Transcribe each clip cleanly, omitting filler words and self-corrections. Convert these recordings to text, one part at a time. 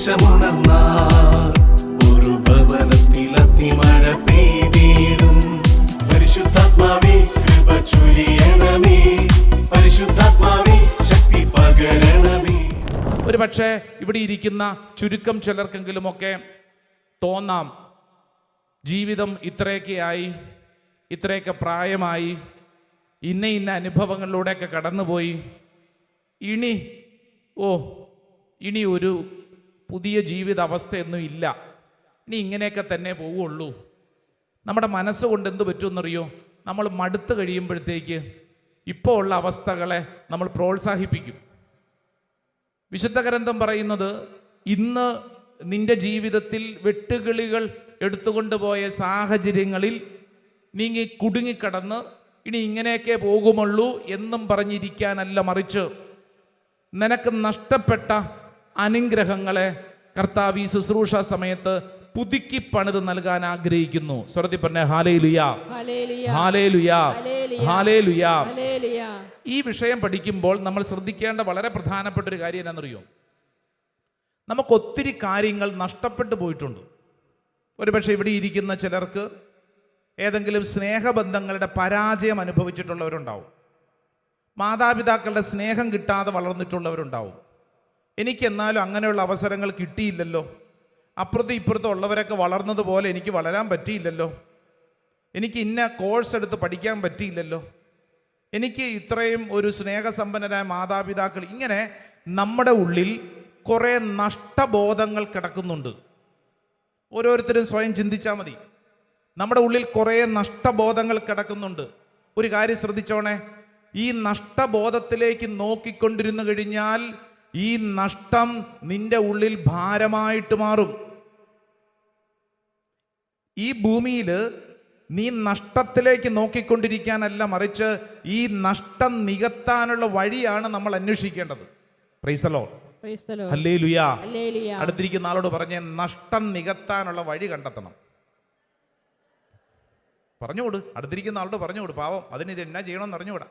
ആവേശമുണർന്നാൽ ഒരു ഭവനത്തിൽ അഗ്നിമഴ പെയ്തിടും. പരിശുദ്ധാത്മാവേ കൃപ ചൊരിയണമേ, പരിശുദ്ധാത്മാവേ ശക്തി പകരണമേ. ഒരു പക്ഷേ ഇവിടെ ഇരിക്കുന്ന ചുരുക്കം ചിലർക്കെങ്കിലുമൊക്കെ തോന്നാം, ജീവിതം ഇത്രയൊക്കെയായി, ഇത്രയൊക്കെ പ്രായമായി, ഇന്ന അനുഭവങ്ങളിലൂടെയൊക്കെ കടന്നുപോയി, ഇനി ഒരു പുതിയ ജീവിത അവസ്ഥയൊന്നും ഇല്ല, ഇനി ഇങ്ങനെയൊക്കെ തന്നെ പോവുള്ളൂ. നമ്മുടെ മനസ്സുകൊണ്ട് എന്ത് പറ്റുമെന്നറിയോ? നമ്മൾ മടുത്ത് കഴിയുമ്പോഴത്തേക്ക് ഇപ്പോൾ ഉള്ള അവസ്ഥകളെ നമ്മൾ പ്രോത്സാഹിപ്പിക്കും. വിശുദ്ധ ഗ്രന്ഥം പറയുന്നത്, ഇന്ന് നിന്റെ ജീവിതത്തിൽ വെട്ടുകിളികൾ എടുത്തുകൊണ്ടുപോയ സാഹചര്യങ്ങളിൽ നീങ്ങി കുടുങ്ങിക്കിടന്ന് ഇനി ഇങ്ങനെയൊക്കെ പോകുമുള്ളൂ എന്നും പറഞ്ഞിരിക്കാനല്ല, മറിച്ച് നിനക്ക് നഷ്ടപ്പെട്ട അനുഗ്രഹങ്ങളെ കർത്താവ് ഈ ശുശ്രൂഷ സമയത്ത് പുതുക്കി പണിത് നൽകാൻ ആഗ്രഹിക്കുന്നു. സ്വരത്തിൽ പറഞ്ഞ ഹല്ലേലൂയ, ഹല്ലേലൂയ, ഹല്ലേലൂയ. ഈ വിഷയം പഠിക്കുമ്പോൾ നമ്മൾ ശ്രദ്ധിക്കേണ്ട വളരെ പ്രധാനപ്പെട്ട ഒരു കാര്യം എന്നാണെന്നറിയോ? നമുക്ക് ഒത്തിരി കാര്യങ്ങൾ നഷ്ടപ്പെട്ടു പോയിട്ടുണ്ട്. ഒരുപക്ഷെ ഇവിടെ ഇരിക്കുന്ന ചിലർക്ക് ഏതെങ്കിലും സ്നേഹബന്ധങ്ങളുടെ പരാജയം അനുഭവിച്ചിട്ടുള്ളവരുണ്ടാവും. മാതാപിതാക്കളുടെ സ്നേഹം കിട്ടാതെ വളർന്നിട്ടുള്ളവരുണ്ടാവും. എനിക്കെന്നാലും അങ്ങനെയുള്ള അവസരങ്ങൾ കിട്ടിയില്ലല്ലോ, അപ്പുറത്തും ഇപ്പുറത്തും ഉള്ളവരൊക്കെ വളർന്നതുപോലെ എനിക്ക് വളരാൻ പറ്റിയില്ലല്ലോ, എനിക്ക് ഇന്ന കോഴ്സ് എടുത്ത് പഠിക്കാൻ പറ്റിയില്ലല്ലോ, എനിക്ക് ഇത്രയും ഒരു സ്നേഹസമ്പന്നരായ മാതാപിതാക്കൾ. ഇങ്ങനെ നമ്മുടെ ഉള്ളിൽ കുറേ നഷ്ടബോധങ്ങൾ കിടക്കുന്നുണ്ട്. ഓരോരുത്തരും സ്വയം ചിന്തിച്ചാൽ മതി. നമ്മുടെ ഉള്ളിൽ കുറേ നഷ്ടബോധങ്ങൾ കിടക്കുന്നുണ്ട്. ഒരു കാര്യം ശ്രദ്ധിച്ചോണേ, ഈ നഷ്ടബോധത്തിലേക്ക് നോക്കിക്കൊണ്ടിരുന്നു കഴിഞ്ഞാൽ ഈ നഷ്ടം നിന്റെ ഉള്ളിൽ ഭാരമായിട്ട് മാറും. ഈ ഭൂമിയിൽ നീ നഷ്ടത്തിലേക്ക് നോക്കിക്കൊണ്ടിരിക്കാനല്ല, മറിച്ച് ഈ നഷ്ടം നികത്താനുള്ള വഴിയാണ് നമ്മൾ അന്വേഷിക്കേണ്ടത്. Praise the Lord, hallelujah. അടുത്തിരിക്കുന്ന ആളോട് പറഞ്ഞേ, നഷ്ടം നികത്താനുള്ള വഴി കണ്ടെത്തണം. പറഞ്ഞുകൊട്, അടുത്തിരിക്കുന്ന ആളോട് പറഞ്ഞുകൊട്. പാവം, അതിന് ഇത് എന്നാ ചെയ്യണമെന്ന് അറിഞ്ഞുകൂടാ.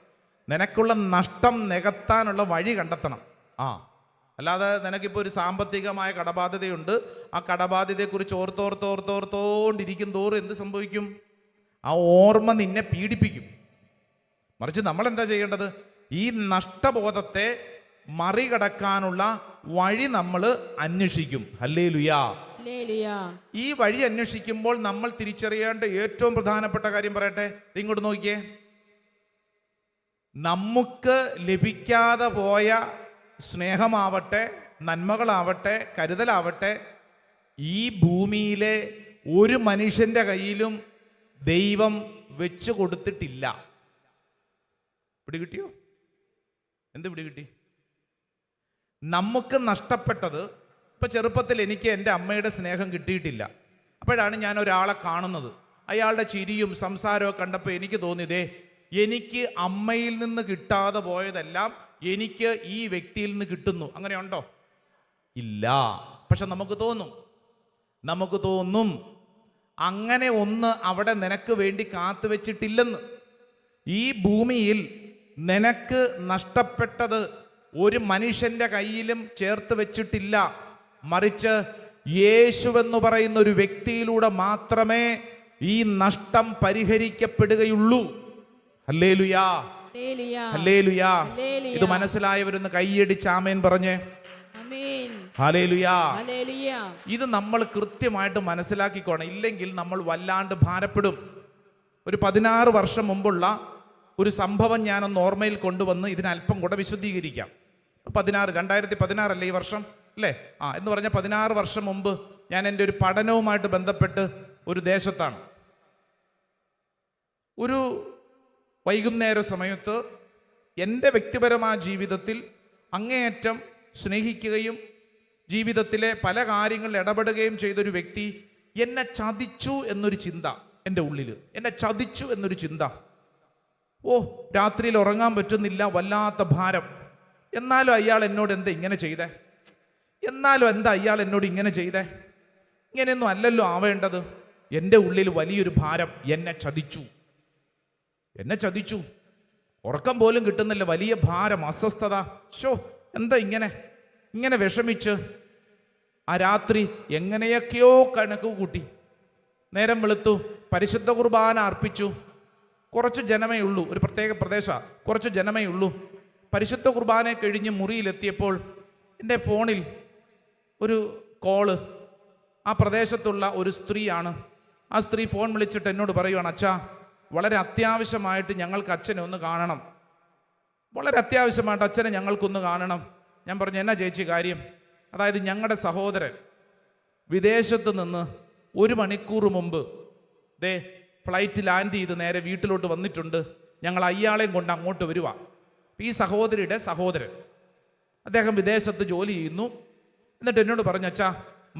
നിനക്കുള്ള നഷ്ടം നികത്താനുള്ള വഴി കണ്ടെത്തണം. അല്ലാതെ നിനക്കിപ്പോൾ ഒരു സാമ്പത്തികമായ കടബാധ്യതയുണ്ട്, ആ കടബാധ്യതയെക്കുറിച്ച് ഓർത്തോണ്ടിരിക്കും തോറും എന്ത് സംഭവിക്കും? ആ ഓർമ്മ നിന്നെ പീഡിപ്പിക്കും. മറിച്ച് നമ്മൾ എന്താ ചെയ്യേണ്ടത്? ഈ നഷ്ടബോധത്തെ മറികടക്കാനുള്ള വഴി നമ്മൾ അന്വേഷിക്കും. ഹല്ലേലൂയ. ഈ വഴി അന്വേഷിക്കുമ്പോൾ നമ്മൾ തിരിച്ചറിയേണ്ട ഏറ്റവും പ്രധാനപ്പെട്ട കാര്യം പറയട്ടെ, ഇങ്ങോട്ട് നോക്കിയേ. നമുക്ക് ലഭിക്കാതെ പോയ സ്നേഹമാവട്ടെ, നന്മകളാവട്ടെ, കരുതലാവട്ടെ, ഈ ഭൂമിയിലെ ഒരു മനുഷ്യന്റെ കയ്യിലും ദൈവം വെച്ച് കൊടുത്തിട്ടില്ല. പിടികിട്ടിയോ? എന്ത് പിടികിട്ടി? നമുക്ക് നഷ്ടപ്പെട്ടത്, ഇപ്പം ചെറുപ്പത്തിൽ എനിക്ക് എൻ്റെ അമ്മയുടെ സ്നേഹം കിട്ടിയിട്ടില്ല. അപ്പോഴാണ് ഞാൻ ഒരാളെ കാണുന്നത്, അയാളുടെ ചിരിയും സംസാരവും കണ്ടപ്പോൾ എനിക്ക് തോന്നിയതേ, എനിക്ക് അമ്മയിൽ നിന്ന് കിട്ടാതെ പോയതെല്ലാം എനിക്ക് ഈ വ്യക്തിയിൽ നിന്ന് കിട്ടുന്നു. അങ്ങനെയുണ്ടോ? ഇല്ല. പക്ഷെ നമുക്ക് തോന്നും അങ്ങനെ ഒന്ന് അവിടെ നിനക്ക് വേണ്ടി കാത്തുവെച്ചിട്ടില്ലെന്ന്. ഈ ഭൂമിയിൽ നിനക്ക് നഷ്ടപ്പെട്ടത് ഒരു മനുഷ്യന്റെ കയ്യിലും ചേർത്ത് വെച്ചിട്ടില്ല, മറിച്ച് യേശുവെന്ന് പറയുന്ന ഒരു വ്യക്തിയിലൂടെ മാത്രമേ ഈ നഷ്ടം പരിഹരിക്കപ്പെടുകയുള്ളൂ. Hallelujah, hallelujah. ഇത് മനസ്സിലായവരൊന്ന് കൈയടിച്ച് ആമേൻ പറഞ്ഞേ. ഹല്ലേലൂയ. ഇത് നമ്മൾ കൃത്യമായിട്ട് മനസ്സിലാക്കിക്കോണം, ഇല്ലെങ്കിൽ നമ്മൾ വല്ലാണ്ട് ഭാരപ്പെടും. ഒരു 16 വർഷം മുമ്പുള്ള ഒരു സംഭവം ഞാനൊന്ന് ഓർമ്മയിൽ കൊണ്ടുവന്ന് ഇതിനല്പം കൂടെ വിശദീകരിക്കാം. 2016 അല്ലേ ഈ വർഷം, അല്ലേ? എന്ന് പറഞ്ഞാൽ 16 വർഷം മുമ്പ് ഞാൻ എൻ്റെ ഒരു പഠനവുമായിട്ട് ബന്ധപ്പെട്ട് ഒരു ദേശത്താണ്. ഒരു വൈകുന്നേര സമയത്ത് എൻ്റെ വ്യക്തിപരമായ ജീവിതത്തിൽ അങ്ങേയറ്റം സ്നേഹിക്കുകയും ജീവിതത്തിലെ പല കാര്യങ്ങളിൽ ഇടപെടുകയും ചെയ്തൊരു വ്യക്തി എന്നെ ചതിച്ചു എന്നൊരു ചിന്ത എൻ്റെ ഉള്ളിൽ, എന്നെ ചതിച്ചു എന്നൊരു ചിന്ത. രാത്രിയിൽ ഉറങ്ങാൻ പറ്റുന്നില്ല, വല്ലാത്ത ഭാരം. എന്നാലും അയാൾ എന്നോട് എന്താ ഇങ്ങനെ ചെയ്തേ? ഇങ്ങനെയൊന്നും അല്ലല്ലോ ആവേണ്ടത്. എൻ്റെ ഉള്ളിൽ വലിയൊരു ഭാരം. എന്നെ ചതിച്ചു, ഉറക്കം പോലും കിട്ടുന്നില്ല, വലിയ ഭാരം, അസ്വസ്ഥത. എന്താ ഇങ്ങനെ വിഷമിച്ച് ആ രാത്രി എങ്ങനെയൊക്കെയോ കണക്ക് കൂട്ടി. നേരം വെളുത്തു, പരിശുദ്ധ കുർബാന അർപ്പിച്ചു. കുറച്ച് ജനമേ ഉള്ളൂ, ഒരു പ്രത്യേക പ്രദേശമാണ്, കുറച്ച് ജനമേ ഉള്ളൂ. പരിശുദ്ധ കുർബാന കഴിഞ്ഞ് മുറിയിലെത്തിയപ്പോൾ എൻ്റെ ഫോണിൽ ഒരു കോള്. ആ പ്രദേശത്തുള്ള ഒരു സ്ത്രീയാണ്. ആ സ്ത്രീ ഫോൺ വിളിച്ചിട്ട് എന്നോട് പറയുവാണ്, അച്ഛാ വളരെ അത്യാവശ്യമായിട്ട് ഞങ്ങൾക്ക് അച്ഛനെ ഒന്ന് കാണണം, വളരെ അത്യാവശ്യമായിട്ട് അച്ഛനെ ഞങ്ങൾക്കൊന്ന് കാണണം. ഞാൻ പറഞ്ഞു, എന്നാ ചേച്ചി കാര്യം? അതായത് ഞങ്ങളുടെ സഹോദരൻ വിദേശത്ത് നിന്ന് 1 മണിക്കൂർ മുമ്പ് ഫ്ലൈറ്റ് ലാൻഡ് ചെയ്ത് നേരെ വീട്ടിലോട്ട് വന്നിട്ടുണ്ട്. ഞങ്ങൾ അയാളെയും കൊണ്ട് അങ്ങോട്ട് വരുവാ. ഈ സഹോദരിയുടെ സഹോദരൻ അദ്ദേഹം വിദേശത്ത് ജോലി ചെയ്യുന്നു. എന്നിട്ട് എന്നോട് പറഞ്ഞു, അച്ഛാ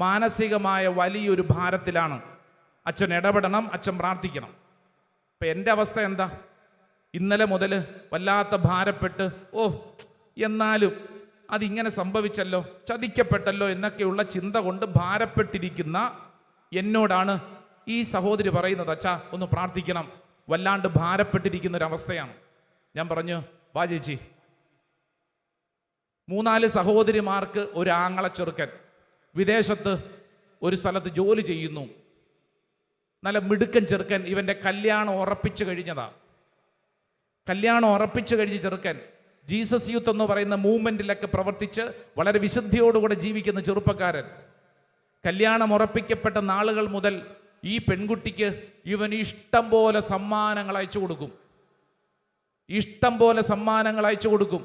മാനസികമായ വലിയൊരു ഭാരത്തിലാണ്, അച്ഛൻ ഇടപെടണം, അച്ഛൻ പ്രാർത്ഥിക്കണം. അപ്പം എൻ്റെ അവസ്ഥ എന്താ? ഇന്നലെ മുതൽ വല്ലാത്ത ഭാരപ്പെട്ട്, എന്നാലും അതിങ്ങനെ സംഭവിച്ചല്ലോ, ചതിക്കപ്പെട്ടല്ലോ എന്നൊക്കെയുള്ള ചിന്ത കൊണ്ട് ഭാരപ്പെട്ടിരിക്കുന്ന എന്നോടാണ് ഈ സഹോദരി പറയുന്നത്, അച്ഛാ ഒന്ന് പ്രാർത്ഥിക്കണം, വല്ലാണ്ട് ഭാരപ്പെട്ടിരിക്കുന്നൊരവസ്ഥയാണ്. ഞാൻ പറഞ്ഞു, വാ ചേച്ചി. 3-4 സഹോദരിമാർക്ക് ഒരു ആങ്ങള ചെറുക്കൻ വിദേശത്ത് ഒരു സ്ഥലത്ത് ജോലി ചെയ്യുന്നു. നല്ല മിടുക്കൻ ചെറുക്കൻ. ഇവൻ്റെ കല്യാണം ഉറപ്പിച്ചു കഴിഞ്ഞതാ. കല്യാണം ഉറപ്പിച്ചു കഴിഞ്ഞ ചെറുക്കൻ ജീസസ് യൂത്ത് എന്ന് പറയുന്ന മൂവ്മെന്റിലൊക്കെ പ്രവർത്തിച്ച് വളരെ വിശുദ്ധിയോടുകൂടെ ജീവിക്കുന്ന ചെറുപ്പക്കാരൻ. കല്യാണം ഉറപ്പിക്കപ്പെട്ട നാളുകൾ മുതൽ ഈ പെൺകുട്ടിക്ക് ഇവൻ ഇഷ്ടം പോലെ സമ്മാനങ്ങൾ അയച്ചു കൊടുക്കും, ഇഷ്ടം പോലെ സമ്മാനങ്ങൾ അയച്ചു കൊടുക്കും.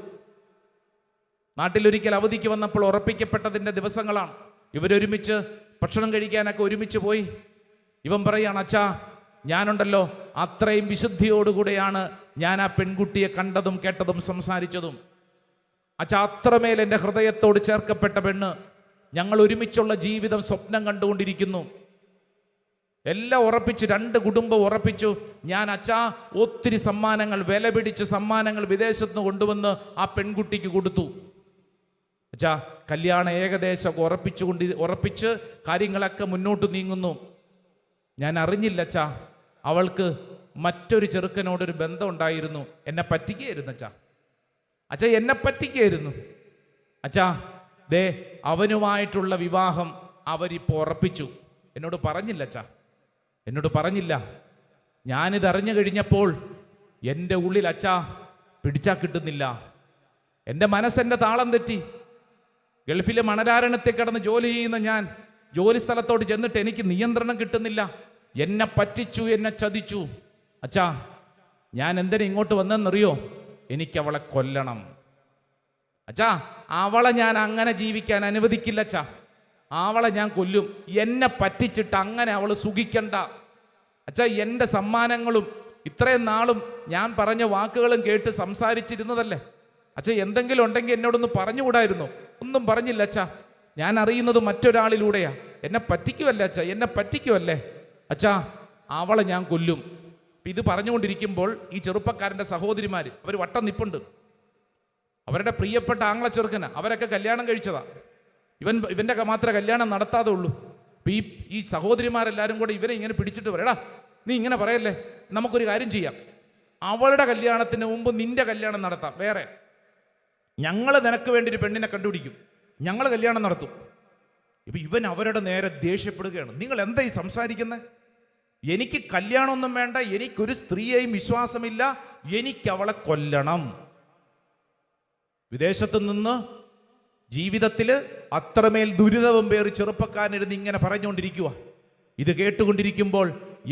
നാട്ടിലൊരിക്കൽ അവധിക്ക് വന്നപ്പോൾ ഉറപ്പിക്കപ്പെട്ടതിൻ്റെ ദിവസങ്ങളാണ്. ഇവരൊരുമിച്ച് ഭക്ഷണം കഴിക്കാനൊക്കെ ഒരുമിച്ച് പോയി. ഇവൻ പറയാണ്, അച്ഛാ ഞാനുണ്ടല്ലോ അത്രയും വിശുദ്ധിയോടുകൂടെയാണ് ഞാൻ ആ പെൺകുട്ടിയെ കണ്ടതും കേട്ടതും സംസാരിച്ചതും. അച്ഛാ അത്രമേൽ എൻ്റെ ഹൃദയത്തോട് ചേർക്കപ്പെട്ട പെണ്ണ്, ഞങ്ങൾ ഒരുമിച്ചുള്ള ജീവിതം സ്വപ്നം കണ്ടുകൊണ്ടിരിക്കുന്നു. എല്ലാം ഉറപ്പിച്ച്, 2 കുടുംബം ഉറപ്പിച്ചു. ഞാൻ അച്ഛാ ഒത്തിരി സമ്മാനങ്ങൾ, വില പിടിച്ച് സമ്മാനങ്ങൾ വിദേശത്ത് നിന്ന് കൊണ്ടുവന്ന് ആ പെൺകുട്ടിക്ക് കൊടുത്തു. അച്ഛാ കല്യാണം ഏകദേശം ഉറപ്പിച്ച് കാര്യങ്ങളൊക്കെ മുന്നോട്ട് നീങ്ങുന്നു. ഞാൻ അറിഞ്ഞില്ല അച്ഛാ, അവൾക്ക് മറ്റൊരു ചെറുക്കനോടൊരു ബന്ധം ഉണ്ടായിരുന്നു. എന്നെ പറ്റിക്കുകയായിരുന്നു അച്ഛാ. അച്ഛാ എന്നെ പറ്റിക്കുകയായിരുന്നു അച്ഛാ. അവനുമായിട്ടുള്ള വിവാഹം അവരിപ്പോൾ ഉറപ്പിച്ചു. എന്നോട് പറഞ്ഞില്ല അച്ഛാ, എന്നോട് പറഞ്ഞില്ല. ഞാനിതറിഞ്ഞു കഴിഞ്ഞപ്പോൾ എൻ്റെ ഉള്ളിൽ അച്ഛാ പിടിച്ചാൽ കിട്ടുന്നില്ല. എൻ്റെ മനസ്സെൻ്റെ താളം തെറ്റി. ഗൾഫിലെ മണലാരണത്തെ കിടന്ന് ജോലി ചെയ്യുന്ന ഞാൻ ജോലി സ്ഥലത്തോട്ട് ചെന്നിട്ട് എനിക്ക് നിയന്ത്രണം കിട്ടുന്നില്ല. എന്നെ പറ്റിച്ചു, എന്നെ ചതിച്ചു. അച്ഛാ ഞാൻ എന്തിനാ ഇങ്ങോട്ട് വന്നെന്നറിയോ? എനിക്കവളെ കൊല്ലണം അച്ഛാ. അവളെ ഞാൻ അങ്ങനെ ജീവിക്കാൻ അനുവദിക്കില്ല അച്ഛാ. അവളെ ഞാൻ കൊല്ലും. എന്നെ പറ്റിച്ചിട്ട് അങ്ങനെ അവൾ സുഖിക്കണ്ട അച്ഛാ. എൻ്റെ സമ്മാനങ്ങളും ഇത്രയും നാളും ഞാൻ പറഞ്ഞ വാക്കുകളും കേട്ട് സംസാരിച്ചിരുന്നതല്ലേ അച്ഛാ. എന്തെങ്കിലും ഉണ്ടെങ്കിൽ എന്നോടൊന്ന് പറഞ്ഞുകൂടായിരുന്നു? ഒന്നും പറഞ്ഞില്ല അച്ഛാ. ഞാൻ അറിയുന്നത് മറ്റൊരാളിലൂടെയാ. എന്നെ പറ്റിക്കുമല്ലേ അച്ഛാ, എന്നെ പറ്റിക്കുമല്ലേ അച്ഛാ. അവളെ ഞാൻ കൊല്ലും. ഇത് പറഞ്ഞുകൊണ്ടിരിക്കുമ്പോൾ ഈ ചെറുപ്പക്കാരൻ്റെ സഹോദരിമാർ അവർ വട്ടം നിപ്പുണ്ട്. അവരുടെ പ്രിയപ്പെട്ട ആങ്ങള ചെറുക്കന, അവരൊക്കെ കല്യാണം കഴിച്ചതാ. ഇവൻ്റെ മാത്രമേ കല്യാണം നടത്താതെ ഉള്ളൂ. ഈ സഹോദരിമാരെല്ലാവരും കൂടെ ഇവരെ ഇങ്ങനെ പിടിച്ചിട്ട് പറയടാ, നീ ഇങ്ങനെ പറയല്ലേ, നമുക്കൊരു കാര്യം ചെയ്യാം, അവളുടെ കല്യാണത്തിന് മുമ്പ് നിന്റെ കല്യാണം നടത്താം. വേറെ ഞങ്ങൾ നിനക്ക് വേണ്ടി ഒരു പെണ്ണിനെ കണ്ടുപിടിക്കും, ഞങ്ങൾ കല്യാണം നടത്തും. ഇപ്പം ഇവൻ അവരുടെ നേരെ ദേഷ്യപ്പെടുകയാണ്. നിങ്ങൾ എന്താ ഈ സംസാരിക്കുന്നത്? എനിക്ക് കല്യാണമൊന്നും വേണ്ട, എനിക്കൊരു സ്ത്രീയെയും വിശ്വാസമില്ല, എനിക്ക് അവളെ കൊല്ലണം. വിദേശത്ത് നിന്ന് ജീവിതത്തിൽ അത്രമേൽ ദുരിതവും പേറി ചെറുപ്പക്കാരനിരുന്ന് ഇങ്ങനെ പറഞ്ഞുകൊണ്ടിരിക്കുക. ഇത് കേട്ടുകൊണ്ടിരിക്കുമ്പോൾ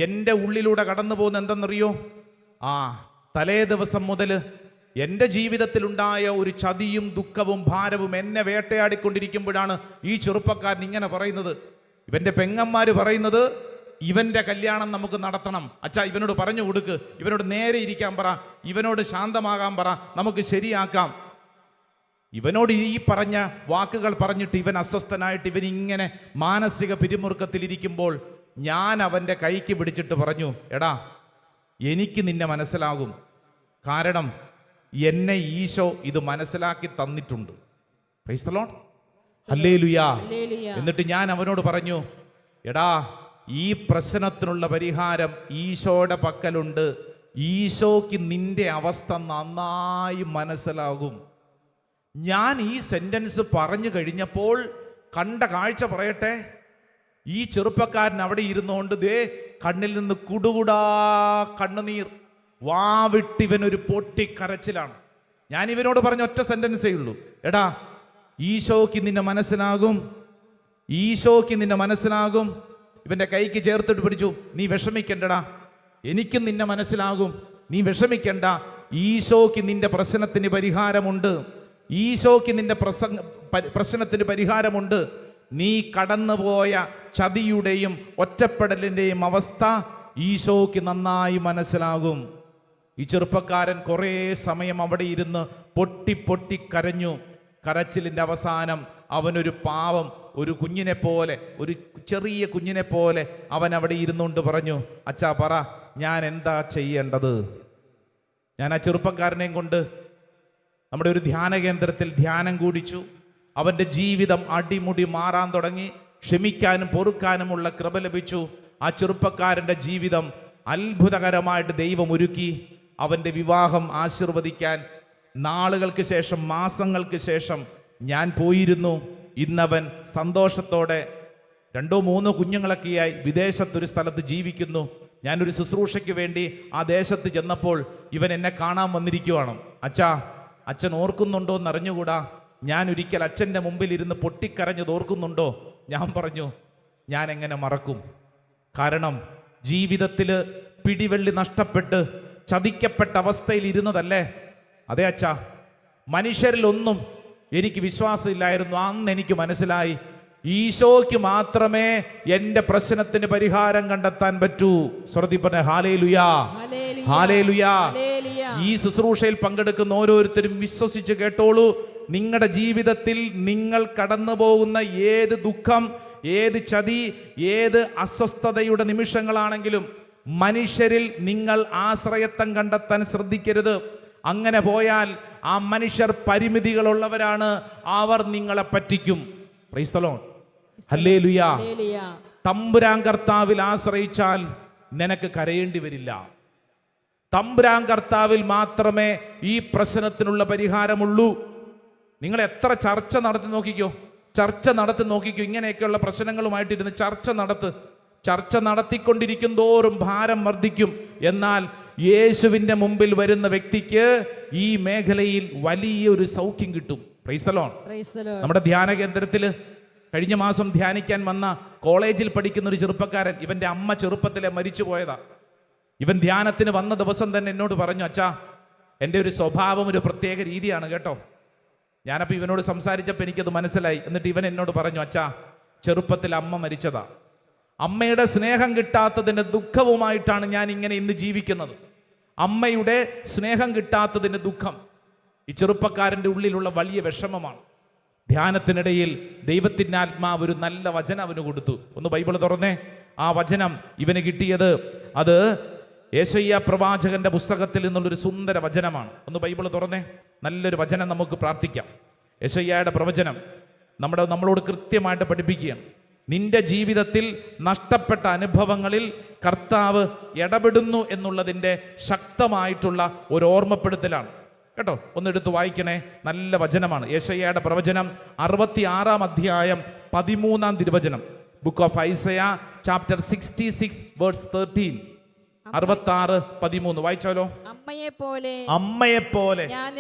എൻ്റെ ഉള്ളിലൂടെ കടന്നു പോകുന്ന എന്തെന്നറിയോ? തലേ ദിവസം മുതൽ എൻ്റെ ജീവിതത്തിലുണ്ടായ ഒരു ചതിയും ദുഃഖവും ഭാരവും എന്നെ വേട്ടയാടിക്കൊണ്ടിരിക്കുമ്പോഴാണ് ഈ ചെറുപ്പക്കാരൻ ഇങ്ങനെ പറയുന്നത്. ഇവൻ്റെ പെങ്ങന്മാർ പറയുന്നത്, ഇവൻ്റെ കല്യാണം നമുക്ക് നടത്തണം അച്ഛാ, ഇവനോട് പറഞ്ഞു കൊടുക്ക്, ഇവനോട് നേരെ ഇരിക്കാൻ പറ, ഇവനോട് ശാന്തമാകാൻ പറ, നമുക്ക് ശരിയാക്കാം. ഇവനോട് ഈ പറഞ്ഞ വാക്കുകൾ പറഞ്ഞിട്ട് ഇവൻ അസ്വസ്ഥനായിട്ട് ഇവൻ ഇങ്ങനെ മാനസിക പിരിമുറുക്കത്തിലിരിക്കുമ്പോൾ ഞാൻ അവൻ്റെ കൈക്ക് പിടിച്ചിട്ട് പറഞ്ഞു, എടാ എനിക്ക് നിന്നെ മനസ്സിലാകും, കാരണം എന്നെ ഈശോ ഇത് മനസ്സിലാക്കി തന്നിട്ടുണ്ട്. പ്രൈസ് ദി ലോർഡ്, ഹല്ലേലൂയാ. എന്നിട്ട് ഞാൻ അവനോട് പറഞ്ഞു, എടാ ഈ പ്രശ്നത്തിനുള്ള പരിഹാരം ഈശോയുടെ പക്കലുണ്ട്. ഈശോയ്ക്ക് നിന്റെ അവസ്ഥ നന്നായി മനസ്സിലാകും. ഞാൻ ഈ സെന്റൻസ് പറഞ്ഞു കഴിഞ്ഞപ്പോൾ കണ്ട കാഴ്ച പറയട്ടെ. ഈ ചെറുപ്പക്കാരൻ അവിടെ ഇരുന്നുകൊണ്ട് ദേ കണ്ണിൽ നിന്ന് കുടുകുടാ കണ്ണുനീർ, വാവിട്ടിവനൊരു പൊട്ടിക്കരച്ചിലാണ്. ഞാൻ ഇവനോട് പറഞ്ഞ ഒറ്റ സെന്റൻസേ ഉള്ളൂ, എടാ ഈശോയ്ക്ക് നിന്നെ മനസ്സിലാകും, ഈശോയ്ക്ക് നിന്നെ മനസ്സിലാകും. ഇവന്റെ കൈക്ക് ചേർത്തിട്ട് പിടിച്ചു, നീ വിഷമിക്കണ്ടടാ, എനിക്കും നിന്നെ മനസ്സിലാകും, നീ വിഷമിക്കണ്ട, ഈശോയ്ക്ക് നിന്റെ പ്രശ്നത്തിന് പരിഹാരമുണ്ട്, ഈശോയ്ക്ക് നിന്റെ പ്രശ്നത്തിന് പരിഹാരമുണ്ട്. നീ കടന്നുപോയ ചതിയുടെയും ഒറ്റപ്പെടലിൻ്റെയും അവസ്ഥ ഈശോയ്ക്ക് നന്നായി മനസ്സിലാകും. ഈ ചെറുപ്പക്കാരൻ കുറേ സമയം അവിടെ ഇരുന്ന് പൊട്ടി പൊട്ടി കരഞ്ഞു. കരച്ചിലിൻ്റെ അവസാനം അവനൊരു പാവം, ഒരു കുഞ്ഞിനെ പോലെ, ഒരു ചെറിയ കുഞ്ഞിനെ പോലെ അവൻ അവിടെ ഇരുന്നുകൊണ്ട് പറഞ്ഞു, അച്ഛാ പറ, ഞാൻ എന്താ ചെയ്യേണ്ടത്? ഞാൻ ആ ചെറുപ്പക്കാരനെയും കൊണ്ട് നമ്മുടെ ഒരു ധ്യാന കേന്ദ്രത്തിൽ ധ്യാനം കൂടിച്ചു. അവൻ്റെ ജീവിതം അടിമുടി മാറാൻ തുടങ്ങി. ക്ഷമിക്കാനും പൊറുക്കാനുമുള്ള കൃപ ലഭിച്ചു. ആ ചെറുപ്പക്കാരൻ്റെ ജീവിതം അത്ഭുതകരമായിട്ട് ദൈവം ഒരുക്കി. അവൻ്റെ വിവാഹം ആശീർവദിക്കാൻ നാളുകൾക്ക് ശേഷം, മാസങ്ങൾക്ക് ശേഷം ഞാൻ പോയിരുന്നു. ഇന്നവൻ സന്തോഷത്തോടെ 2-3 കുഞ്ഞുങ്ങളൊക്കെയായി വിദേശത്തൊരു സ്ഥലത്ത് ജീവിക്കുന്നു. ഞാനൊരു ശുശ്രൂഷയ്ക്ക് വേണ്ടി ആ ദേശത്ത് ചെന്നപ്പോൾ ഇവൻ എന്നെ കാണാൻ വന്നിരിക്കുവാണ്. അച്ഛാ, അച്ഛൻ ഓർക്കുന്നുണ്ടോ എന്നറിഞ്ഞുകൂടാ, ഞാൻ ഒരിക്കൽ അച്ഛൻ്റെ മുമ്പിൽ ഇരുന്ന് പൊട്ടിക്കരഞ്ഞത് ഓർക്കുന്നുണ്ടോ? ഞാൻ പറഞ്ഞു, ഞാൻ എങ്ങനെ മറക്കും? കാരണം ജീവിതത്തിൽ പിടിവെള്ളി നഷ്ടപ്പെട്ട് ചതിക്കപ്പെട്ട അവസ്ഥയിൽ ഇരുന്നതല്ലേ. അതെ അച്ഛാ, മനുഷ്യരിലൊന്നും എനിക്ക് വിശ്വാസമില്ലായിരുന്നു. അന്ന് എനിക്ക് മനസ്സിലായി, ഈശോയ്ക്ക് മാത്രമേ എൻ്റെ പ്രശ്നത്തിന് പരിഹാരം കണ്ടെത്താൻ പറ്റൂ. സ്വർത്തി പറഞ്ഞ ഹാലേലുയാ, ഹാലേലുയാ. ഈ ശുശ്രൂഷയിൽ പങ്കെടുക്കുന്ന ഓരോരുത്തരും വിശ്വസിച്ച് കേട്ടോളൂ. നിങ്ങളുടെ ജീവിതത്തിൽ നിങ്ങൾ കടന്നു പോകുന്ന ഏത് ദുഃഖം, ഏത് ചതി, ഏത് അസ്വസ്ഥതയുടെ നിമിഷങ്ങളാണെങ്കിലും മനുഷ്യരിൽ നിങ്ങൾ ആശ്രയത്വം കണ്ടെത്താൻ ശ്രദ്ധിക്കരുത്. അങ്ങനെ പോയാൽ ആ മനുഷ്യർ പരിമിതികളുള്ളവരാണ്, അവർ നിങ്ങളെ പറ്റിക്കും. Praise the Lord, hallelujah. തമ്പുരാൻ കർത്താവിൽ ആശ്രയിച്ചാൽ നിനക്ക് കരയേണ്ടി വരില്ല. തമ്പുരാൻ കർത്താവിൽ മാത്രമേ ഈ പ്രശ്നത്തിനുള്ള പരിഹാരമുള്ളൂ. നിങ്ങൾ എത്ര ചർച്ച നടത്തി നോക്കിക്കോ, ചർച്ച നടത്തി നോക്കിക്കോ. ഇങ്ങനെയൊക്കെയുള്ള പ്രശ്നങ്ങളുമായിട്ടിരുന്ന് ചർച്ച നടത്തിക്കൊണ്ടിരിക്കും തോറും ഭാരം വർദ്ധിക്കും. എന്നാൽ യേശുവിൻ്റെ മുമ്പിൽ വരുന്ന വ്യക്തിക്ക് ഈ മേഖലയിൽ വലിയൊരു സൗഖ്യം കിട്ടും. Price the Lord. നമ്മുടെ ധ്യാന കേന്ദ്രത്തിൽ കഴിഞ്ഞ മാസം ധ്യാനിക്കാൻ വന്ന കോളേജിൽ പഠിക്കുന്ന ഒരു ചെറുപ്പക്കാരൻ, ഇവന്റെ അമ്മ ചെറുപ്പത്തിലെ മരിച്ചു പോയതാ. ഇവൻ ധ്യാനത്തിന് വന്ന ദിവസം തന്നെ എന്നോട് പറഞ്ഞു, അച്ഛാ, എൻ്റെ ഒരു സ്വഭാവം ഒരു പ്രത്യേക രീതിയാണ് കേട്ടോ. ഞാനപ്പോൾ ഇവനോട് സംസാരിച്ചപ്പോൾ എനിക്കത് മനസ്സിലായി. എന്നിട്ട് ഇവൻ എന്നോട് പറഞ്ഞു, അച്ഛാ, ചെറുപ്പത്തിൽ അമ്മ മരിച്ചതാ, അമ്മയുടെ സ്നേഹം കിട്ടാത്തതിൻ്റെ ദുഃഖവുമായിട്ടാണ് ഞാൻ ഇങ്ങനെ ഇന്ന് ജീവിക്കുന്നത്. അമ്മയുടെ സ്നേഹം കിട്ടാത്തതിൻ്റെ ദുഃഖം ഈ ചെറുപ്പക്കാരൻ്റെ ഉള്ളിലുള്ള വലിയ വിഷമമാണ്. ധ്യാനത്തിനിടയിൽ ദൈവത്തിൻ്റെ ആത്മാവ് ഒരു നല്ല വചനം അവന് കൊടുത്തു. ഒന്ന് ബൈബിൾ തുറന്നേ. ആ വചനം ഇവന് കിട്ടിയത് അത് യെശയ്യാ പ്രവാചകന്റെ പുസ്തകത്തിൽ നിന്നുള്ളൊരു സുന്ദര വചനമാണ്. ഒന്ന് ബൈബിൾ തുറന്നേ. നല്ലൊരു വചനം നമുക്ക് പ്രാർത്ഥിക്കാം. യെശയ്യായുടെ പ്രവചനം നമ്മളോട് കൃത്യമായിട്ട് പഠിപ്പിക്കുകയാണ്. നിന്റെ ജീവിതത്തിൽ നഷ്ടപ്പെട്ട അനുഭവങ്ങളിൽ കർത്താവ് ഇടപെടുന്നു എന്നുള്ളതിൻ്റെ ശക്തമായിട്ടുള്ള ഒരു ഓർമ്മപ്പെടുത്തലാണ് കേട്ടോ. ഒന്നെടുത്ത് വായിക്കണേ. നല്ല വചനമാണ്. യെശയ്യായുടെ പ്രവചനം 66 അധ്യായം 13 തിരുവചനം. Book of Isaiah chapter 66 verse 13. 66:13 വായിച്ചാലോ. അമ്മയെപ്പോലെ ഞാൻ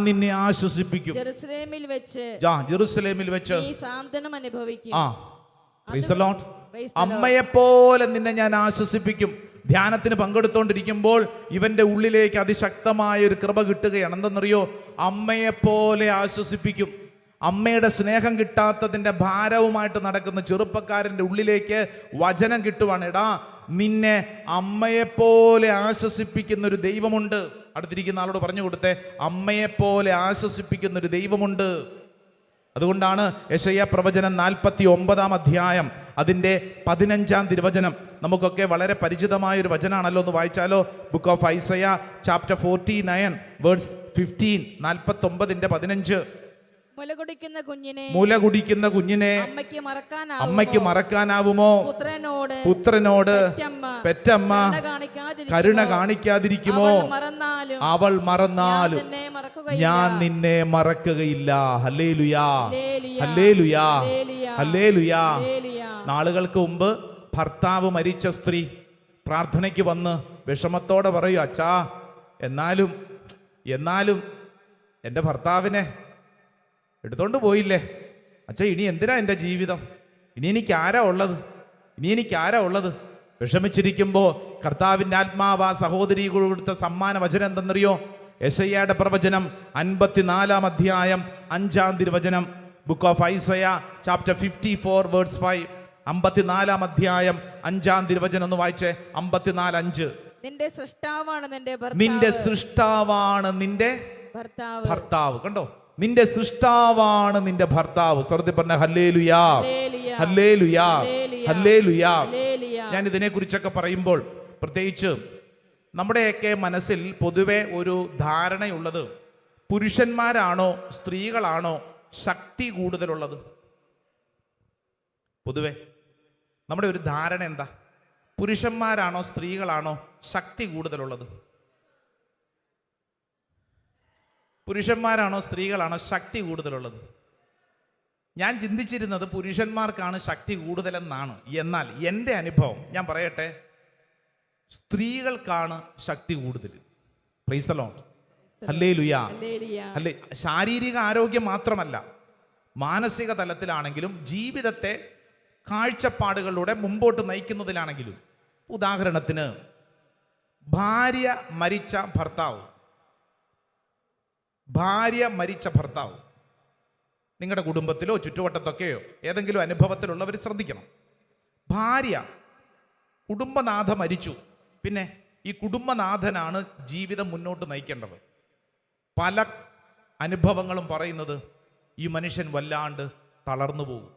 നിന്നെ ആശ്വസിപ്പിക്കും. ജെറുസലേമിൽ വെച്ച് നീ സാന്ത്വനം അനുഭവിക്കും. Price the Lord. അമ്മയെപ്പോലെ നിന്നെ ഞാൻ ആശ്വസിപ്പിക്കും. ധ്യാനത്തിന് പങ്കെടുത്തോണ്ടിരിക്കുമ്പോൾ ഇവന്റെ ഉള്ളിലേക്ക് അതിശക്തമായ ഒരു കൃപ കിട്ടുകയാണ്. എന്തെന്നറിയോ? അമ്മയെപ്പോലെ ആശ്വസിപ്പിക്കും. അമ്മയുടെ സ്നേഹം കിട്ടാത്തതിൻ്റെ ഭാരവുമായിട്ട് നടക്കുന്ന ചെറുപ്പക്കാരൻ്റെ ഉള്ളിലേക്ക് വചനം കിട്ടുവാണ്. എടാ, നിന്നെ അമ്മയെപ്പോലെ ആശ്വസിപ്പിക്കുന്ന ഒരു ദൈവമുണ്ട്. അടുത്തിരിക്കുന്ന ആളോട് പറഞ്ഞു കൊടുത്തേ, അമ്മയെപ്പോലെ ആശ്വസിപ്പിക്കുന്ന ഒരു ദൈവമുണ്ട്. അതുകൊണ്ടാണ് യെശയ്യാ പ്രവചനം 49 അധ്യായം അതിൻ്റെ 15 തിരുവചനം നമുക്കൊക്കെ വളരെ പരിചിതമായ ഒരു വചനാണല്ലോ. ഒന്ന് വായിച്ചാലോ. Book of Isaiah chapter 49 verse 15. 49:15. മുല കുടിക്കുന്ന കുഞ്ഞിനെ അമ്മയ്ക്ക് മറക്കാനാവുമോ? പുത്രനോട് പെറ്റമ്മ കരുണ കാണിക്കാതിരിക്കുമോ? അവൾ മറന്നാലും ഞാൻ നിന്നെ മറക്കുകയില്ല. ഹല്ലേലൂയാ, ഹല്ലേലൂയാ, ഹല്ലേലൂയാ. നാളുകൾക്ക് മുമ്പ് ഭർത്താവ് മരിച്ച സ്ത്രീ പ്രാർത്ഥനയ്ക്ക് വന്ന് വിഷമത്തോടെ പറയൂ, അച്ഛാ എന്നാലും എൻ്റെ ഭർത്താവിനെ എടുത്തോണ്ട് പോയില്ലേ അച്ഛാ, ഇനി എന്തിനാ എൻ്റെ ജീവിതം? ഇനി എനിക്കാരാ ഉള്ളത്? വിഷമിച്ചിരിക്കുമ്പോൾ കർത്താവിൻ്റെ ആത്മാവ് ആ സഹോദരി കൊടുത്ത സമ്മാന വചനം എന്തെന്നറിയോ? യെശയ്യായുടെ പ്രവചനം 54 അധ്യായം 5 തിരുവചനം. Book of Isaiah chapter 54 verse 5. 54 അധ്യായം 5 തിരുവചനം ഒന്ന് വായിച്ചേ. 54:5. നിന്റെ സൃഷ്ടാവാണ് നിന്റെ ഭർത്താവ്. കണ്ടോ, നിന്റെ സൃഷ്ടാവാണ് നിന്റെ ഭർത്താവ്. സ്വർഗ്ഗത്തിൽ പറഞ്ഞ ഹല്ലേലൂയാ, ഹല്ലേലൂയാ, ഹല്ലേലൂയാ. ഞാൻ ഇതിനെ കുറിച്ചൊക്കെ പറയുമ്പോൾ പ്രത്യേകിച്ച് നമ്മുടെയൊക്കെ മനസ്സിൽ പൊതുവെ ഒരു ധാരണയുള്ളത് പുരുഷന്മാരാണോ സ്ത്രീകളാണോ ശക്തി കൂടുതലുള്ളത്? പൊതുവെ നമ്മുടെ ഒരു ധാരണ എന്താ? പുരുഷന്മാരാണോ സ്ത്രീകളാണോ ശക്തി കൂടുതലുള്ളത്? പുരുഷന്മാരാണോ സ്ത്രീകളാണോ ശക്തി കൂടുതലുള്ളത്? ഞാൻ ചിന്തിച്ചിരുന്നത് പുരുഷന്മാർക്കാണ് ശക്തി കൂടുതലെന്നാണ്. എന്നാൽ എൻ്റെ അനുഭവം ഞാൻ പറയട്ടെ, സ്ത്രീകൾക്കാണ് ശക്തി കൂടുതൽ. പ്രൈസ് ദി ലോർഡ്, ഹല്ലേലൂയാ. ശാരീരിക ആരോഗ്യം മാത്രമല്ല, മാനസിക തലത്തിലാണെങ്കിലും ജീവിതത്തെ കാഴ്ചപ്പാടുകളിലൂടെ മുമ്പോട്ട് നയിക്കുന്നതിലാണെങ്കിലും. ഉദാഹരണത്തിന്, ഭാര്യ മരിച്ച ഭർത്താവ് നിങ്ങളുടെ കുടുംബത്തിലോ ചുറ്റുവട്ടത്തൊക്കെയോ ഏതെങ്കിലും അനുഭവത്തിലുള്ളവർ ശ്രദ്ധിക്കണം. ഭാര്യ, കുടുംബനാഥ മരിച്ചു, പിന്നെ ഈ കുടുംബനാഥനാണ് ജീവിതം മുന്നോട്ട് നയിക്കേണ്ടത്. പല അനുഭവങ്ങളും പറയുന്നത് ഈ മനുഷ്യൻ വല്ലാണ്ട് തളർന്നു പോകും.